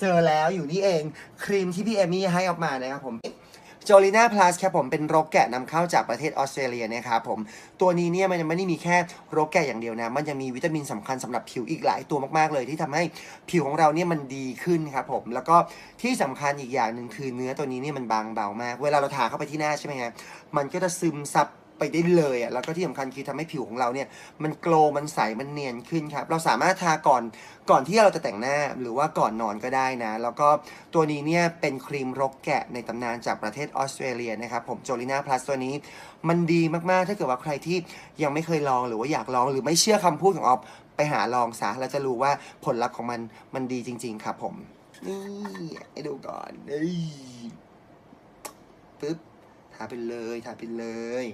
เจอแล้วอยู่นี่เองครีมที่พี่เอมี่ให้ออกมานะครับผมจอลิน่าพลัสครับผมเป็นรกแกะนำเข้าจากประเทศออสเตรเลียนะครับผมตัวนี้เนี่ยมันยังไม่ได้มีแค่รกแกะอย่างเดียวนะมันยังมีวิตามินสำคัญสำหรับผิวอีกหลายตัวมากๆเลยที่ทำให้ผิวของเราเนี่ยมันดีขึ้นครับผมแล้วก็ที่สำคัญอีกอย่างหนึ่งคือเนื้อตัวนี้เนี่ยมันบางเบามากเวลาเราทาเข้าไปที่หน้าใช่ไหมฮะมันก็จะซึมซับไปได้เลยอ่ะแล้วก็ที่สำคัญคือทำให้ผิวของเราเนี่ยมันโกลว์มันใสมันเนียนขึ้นครับเราสามารถทาก่อนที่เราจะแต่งหน้าหรือว่าก่อนนอนก็ได้นะแล้วก็ตัวนี้เนี่ยเป็นครีมรกแกะในตำนานจากประเทศออสเตรเลียนะครับผมโจลิน่าพลัสตัวนี้มันดีมากๆถ้าเกิดว่าใครที่ยังไม่เคยลองหรือว่าอยากลองหรือไม่เชื่อคำพูดของออฟไปหาลองซะแล้วจะรู้ว่าผลลัพธ์ของมันดีจริงๆครับผมนี่ให้ดูก่อนปึ๊บทาไปเลย